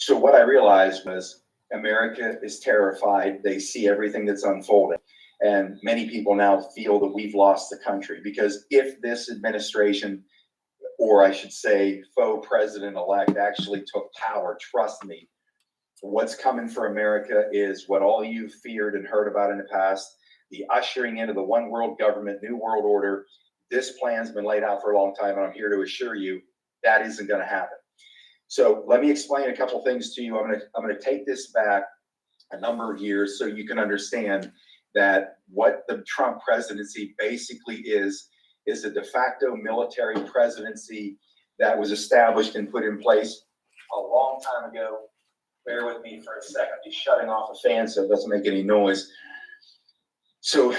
So what I realized was America is terrified. They see everything that's unfolding. And many people now feel that we've lost the country, because if this administration, or I should say faux president-elect, actually took power, trust me, what's coming for America is what all you feared and heard about in the past, the ushering into the one world government, new world order. This plan's been laid out for a long time, and I'm here to assure you that isn't going to happen. So let me explain a couple things to you. I'm going to take this back a number of years so you can understand that what the Trump presidency basically is a de facto military presidency that was established and put in place a long time ago. Bear with me for a second. I'm just shutting off a fan so it doesn't make any noise. So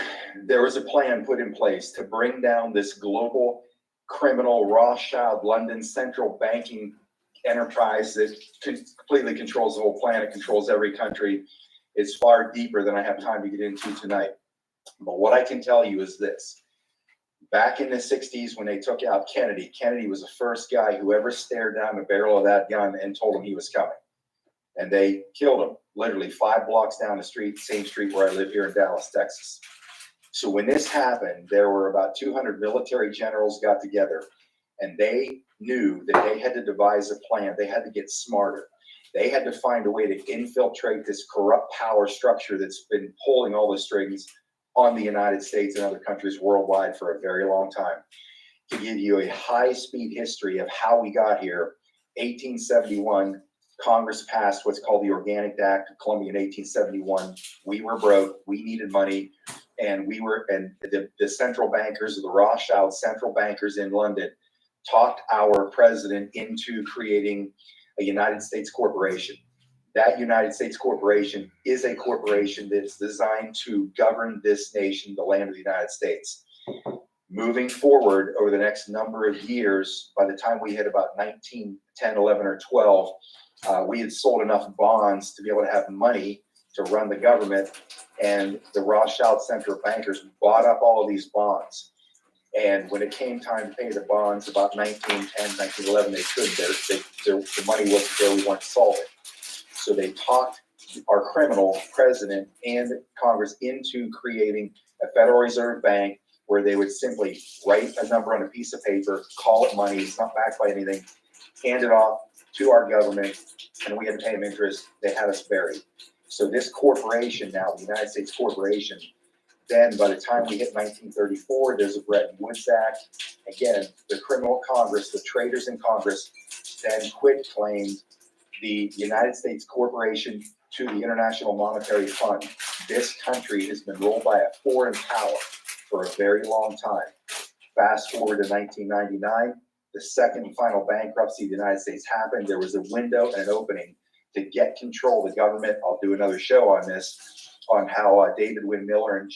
there was a plan put in place to bring down this global criminal Rothschild London central banking enterprise that completely controls the whole planet, controls every country. It's far deeper than I have time to get into tonight. But what I can tell you is this. Back in the 60s, when they took out Kennedy, Kennedy was the first guy who ever stared down the barrel of that gun and told him he was coming. And they killed him, literally 5 blocks down the street, same street where I live here in Dallas, Texas. So when this happened, there were about 200 military generals got together, and they knew that they had to devise a plan. They had to get smarter. They had to find a way to infiltrate this corrupt power structure that's been pulling all the strings on the United States and other countries worldwide for a very long time. To give you a high-speed history of how we got here, 1871, Congress passed what's called the Organic Act of Columbia in 1871. We were broke. We needed money. And the central bankers, the Rothschild central bankers in London, talked our president into creating a United States corporation. That United States corporation is a corporation that's designed to govern this nation, the land of the United States. Moving forward over the next number of years, by the time we hit about 1910, 11, or 12, we had sold enough bonds to be able to have money to run the government, and the Rothschild central bankers bought up all of these bonds. And when it came time to pay the bonds, about 1910, 1911, they couldn't. The money wasn't there. We weren't solving. So they talked our criminal president and Congress into creating a Federal Reserve Bank where they would simply write a number on a piece of paper, call it money, it's not backed by anything, hand it off to our government, and we had to pay them interest. They had us buried. So this corporation now, the United States corporation, then by the time we hit 1934, there's a Bretton Woods Act. Again, the criminal Congress, the traitors in Congress, then quit claimed the United States corporation to the International Monetary Fund. This country has been ruled by a foreign power for a very long time. Fast forward to 1999, the second and final bankruptcy of the United States happened. There was a window and an opening to get control of the government. I'll do another show on this, on how David Wynn Miller and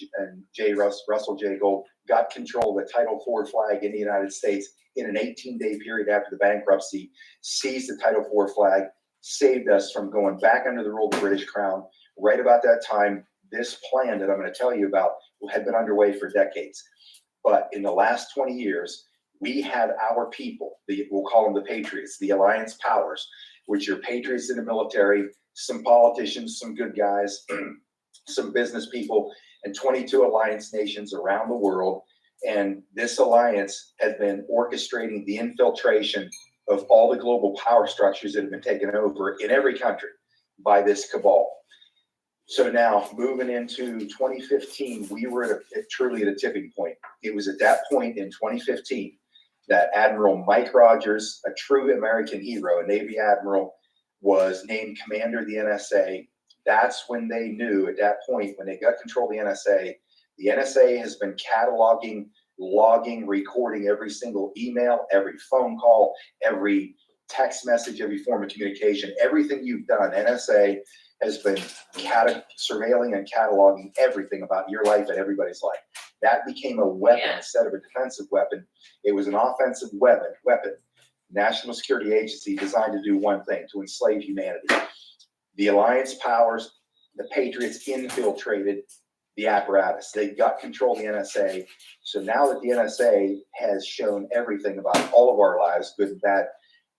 Russell J. Gold got control of the Title IV flag in the United States in an 18-day period after the bankruptcy, seized the Title IV flag, saved us from going back under the rule of the British Crown. Right about that time, this plan that I'm going to tell you about had been underway for decades. But in the last 20 years, we had our people, we'll call them the patriots, the alliance powers, which are patriots in the military, some politicians, some good guys, some business people, and 22 alliance nations around the world. And this alliance has been orchestrating the infiltration of all the global power structures that have been taken over in every country by this cabal. So now, moving into 2015, we were truly at a tipping point. It was at that point in 2015 that Admiral Mike Rogers, a true American hero, a Navy admiral, was named commander of the NSA. That's when they knew, at that point, when they got control of the NSA has been cataloging, logging, recording every single email, every phone call, every text message, every form of communication, everything you've done. NSA has been surveilling and cataloging everything about your life and everybody's life. That became a weapon instead of a defensive weapon. It was an offensive weapon. National Security Agency designed to do one thing, to enslave humanity. The alliance powers, the patriots infiltrated the apparatus. They got control of the NSA. So now that the NSA has shown everything about all of our lives, good and bad,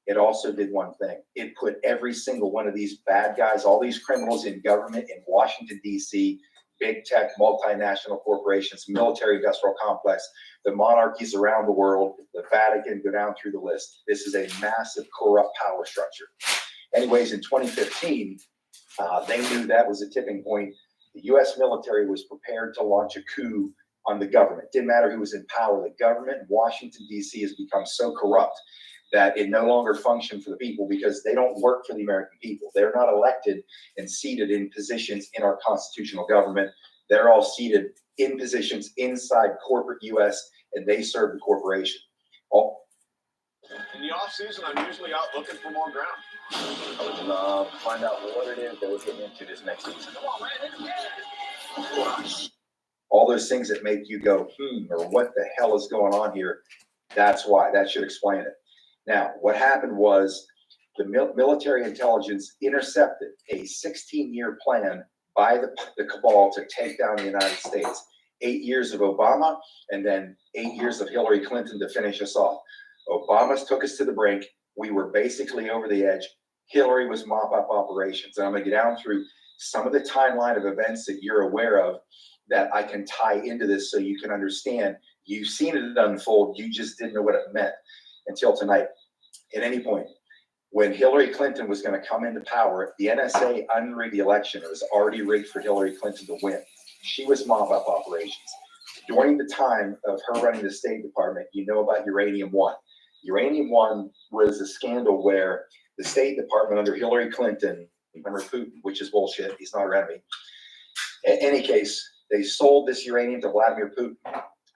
it also did one thing. It put every single one of these bad guys, all these criminals in government in Washington, D.C., big tech, multinational corporations, military industrial complex, the monarchies around the world, the Vatican, go down through the list. This is a massive corrupt power structure. Anyways, in 2015, they knew that was a tipping point. The U.S. military was prepared to launch a coup on the government. Didn't matter who was in power. The government in Washington, D.C. has become so corrupt that it no longer functions for the people because they don't work for the American people. They're not elected and seated in positions in our constitutional government. They're all seated in positions inside corporate U.S. and they serve the corporation. In the off season, I'm usually out looking for more ground. I would love to find out what it is that we're getting into this next season. Come on, man. All those things that make you go, or what the hell is going on here? That's why. That should explain it. Now, what happened was the military intelligence intercepted a 16-year plan by the cabal to take down the United States. 8 years of Obama and then 8 years of Hillary Clinton to finish us off. Obama took us to the brink. We were basically over the edge. Hillary was mop-up operations. And I'm going to get down through some of the timeline of events that you're aware of that I can tie into this so you can understand. You've seen it unfold. You just didn't know what it meant until tonight. At any point, when Hillary Clinton was going to come into power, the NSA unrigged the election. It was already rigged for Hillary Clinton to win. She was mop-up operations. During the time of her running the State Department, you know about Uranium One. Uranium One was a scandal where the State Department under Hillary Clinton, remember Putin, which is bullshit, he's not our enemy. In any case, they sold this uranium to Vladimir Putin.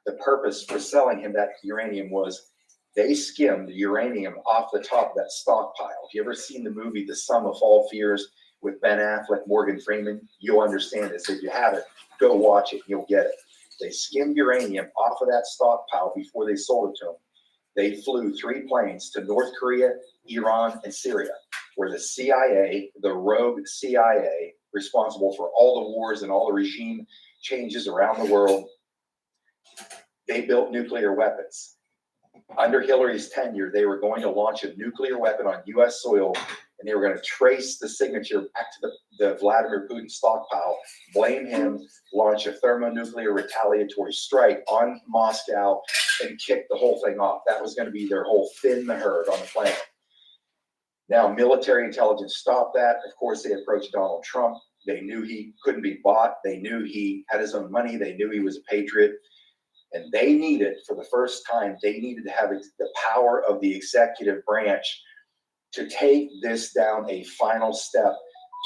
The purpose for selling him that uranium was they skimmed the uranium off the top of that stockpile. If you ever seen the movie The Sum of All Fears with Ben Affleck, Morgan Freeman, you'll understand this. If you haven't, go watch it, you'll get it. They skimmed uranium off of that stockpile before they sold it to him. They flew 3 planes to North Korea, Iran, and Syria, where the CIA, the rogue CIA, responsible for all the wars and all the regime changes around the world, they built nuclear weapons. Under Hillary's tenure, they were going to launch a nuclear weapon on U.S. soil, and they were going to trace the signature back to the Vladimir Putin stockpile, blame him, launch a thermonuclear retaliatory strike on Moscow, and kick the whole thing off. That was going to be their whole thin the herd on the planet. Now, military intelligence stopped that. Of course, they approached Donald Trump. They knew he couldn't be bought. They knew he had his own money. They knew he was a patriot. And they needed, for the first time, they needed to have the power of the executive branch to take this down a final step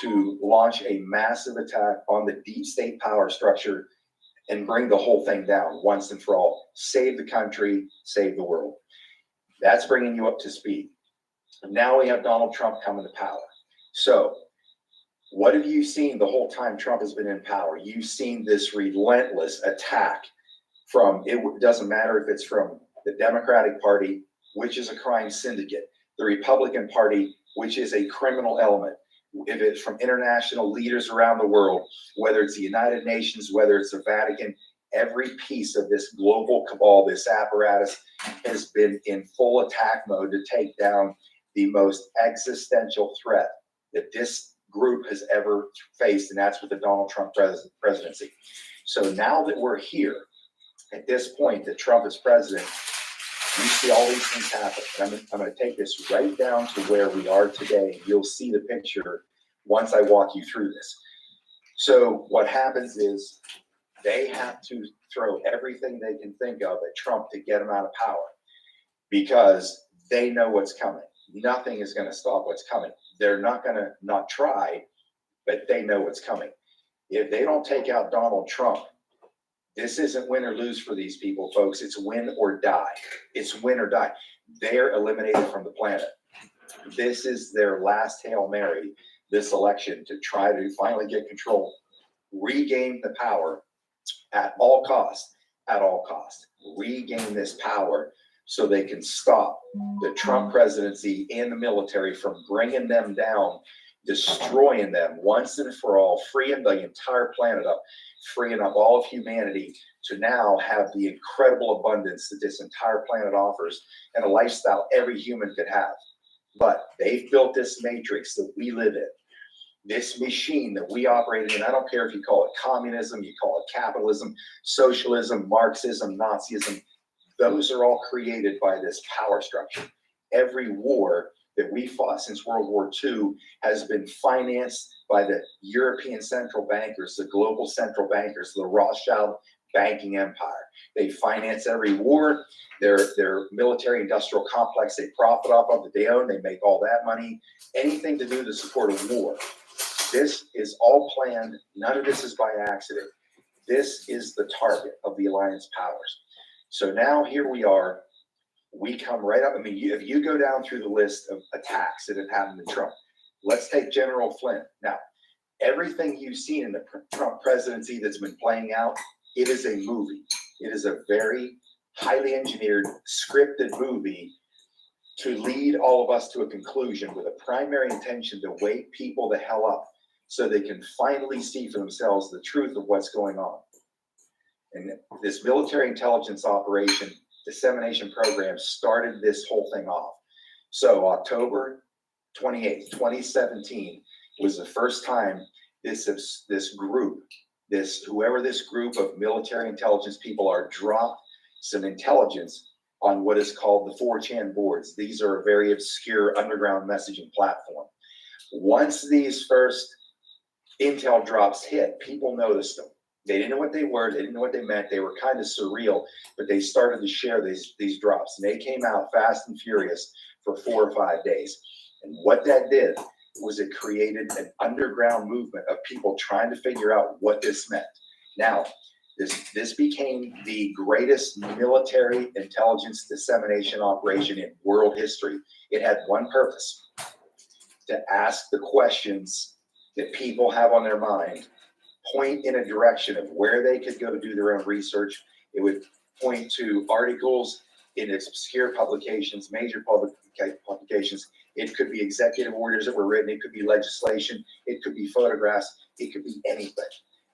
to launch a massive attack on the deep state power structure and bring the whole thing down once and for all. Save the country, save the world. That's bringing you up to speed. Now we have Donald Trump coming to power. So what have you seen the whole time Trump has been in power? You've seen this relentless attack from, it doesn't matter if it's from the Democratic Party, which is a crime syndicate, the Republican Party, which is a criminal element, if it's from international leaders around the world, whether it's the United Nations, whether it's the Vatican, every piece of this global cabal, this apparatus, has been in full attack mode to take down the most existential threat that this group has ever faced, and that's with the Donald Trump presidency. So now that we're here, at this point that Trump is president, we see all these things happen. And I'm going to take this right down to where we are today. You'll see the picture once I walk you through this. So what happens is they have to throw everything they can think of at Trump to get him out of power because they know what's coming. Nothing is going to stop what's coming. They're not going to not try, but they know what's coming. If they don't take out Donald Trump, this isn't win or lose for these people, folks. It's win or die. It's win or die. They're eliminated from the planet. This is their last Hail Mary, this election, to try to finally get control, regain the power at all costs, regain this power so they can stop the Trump presidency and the military from bringing them down, destroying them once and for all, freeing the entire planet up, freeing up all of humanity to now have the incredible abundance that this entire planet offers and a lifestyle every human could have. But they've built this matrix that we live in, this machine that we operate in. I don't care if you call it communism, you call it capitalism, socialism, Marxism, Nazism. Those are all created by this power structure. Every war that we fought since World War II has been financed by the European central bankers, the global central bankers, the Rothschild banking empire. They finance every war. Their military industrial complex they profit off of, that they own, they make all that money. Anything to do to support a war. This is all planned. None of this is by accident. This is the target of the alliance powers. So now here we are. We come right up. I mean, if you go down through the list of attacks that have happened to Trump, let's take General Flynn. Now, everything you've seen in the Trump presidency that's been playing out, it is a movie. It is a very highly engineered, scripted movie to lead all of us to a conclusion with a primary intention to wake people the hell up so they can finally see for themselves the truth of what's going on. And this military intelligence operation dissemination program started this whole thing off. So October 28th, 2017 was the first time this group, whoever this group of military intelligence people are, dropped some intelligence on what is called the 4chan boards. These are a very obscure underground messaging platform. Once these first intel drops hit, people noticed them. They didn't know what they were. They didn't know what they meant. They were kind of surreal, but they started to share these drops. And they came out fast and furious for 4 or 5 days. And what that did was it created an underground movement of people trying to figure out what this meant. Now, this became the greatest military intelligence dissemination operation in world history. It had one purpose: to ask the questions that people have on their mind, point in a direction of where they could go do their own research. It would point to articles in its obscure publications, major publications. It could be executive orders that were written. It could be legislation. It could be photographs. It could be anything.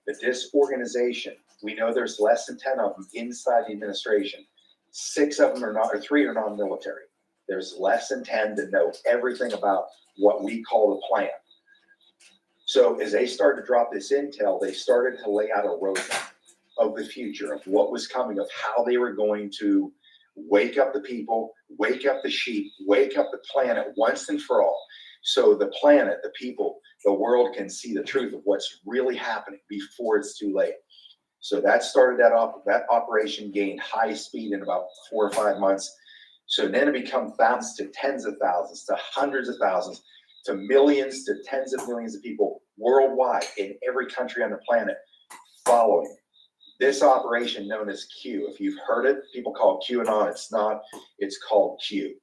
But this organization, we know there's less than 10 of them inside the administration. 6 of them are not, or 3 are non-military. There's less than 10 that know everything about what we call the plan. So as they started to drop this intel, they started to lay out a roadmap of the future, of what was coming, of how they were going to wake up the people, wake up the sheep, wake up the planet once and for all. So the planet, the people, the world can see the truth of what's really happening before it's too late. So that started that operation gained high speed in about 4 or 5 months. So then it became thousands to tens of thousands to hundreds of thousands to millions to tens of millions of people worldwide in every country on the planet following this operation known as Coup. If you've heard it, people call it QAnon. It's not. It's called Coup.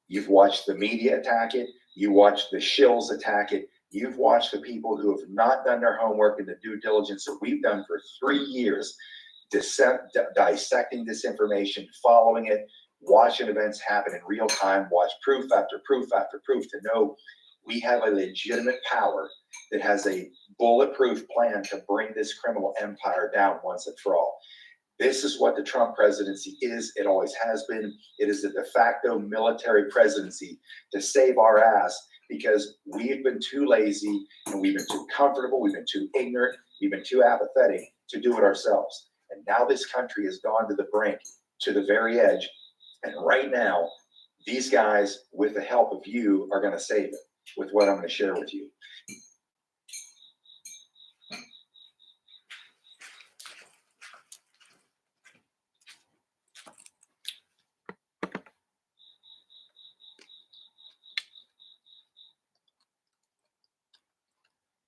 You've watched the media attack it. You watched the shills attack it. You've watched the people who have not done their homework and the due diligence that we've done for 3 years, dissecting this information, following it, watching events happen in real time, watch proof after proof after proof to know we have a legitimate power that has a bulletproof plan to bring this criminal empire down once and for all. This is what the Trump presidency is. It always has been. It is a de facto military presidency to save our ass because we've been too lazy and we've been too comfortable. We've been too ignorant. We've been too apathetic to do it ourselves. And now this country has gone to the brink, to the very edge. And right now, these guys, with the help of you, are going to save it with what I'm going to share with you.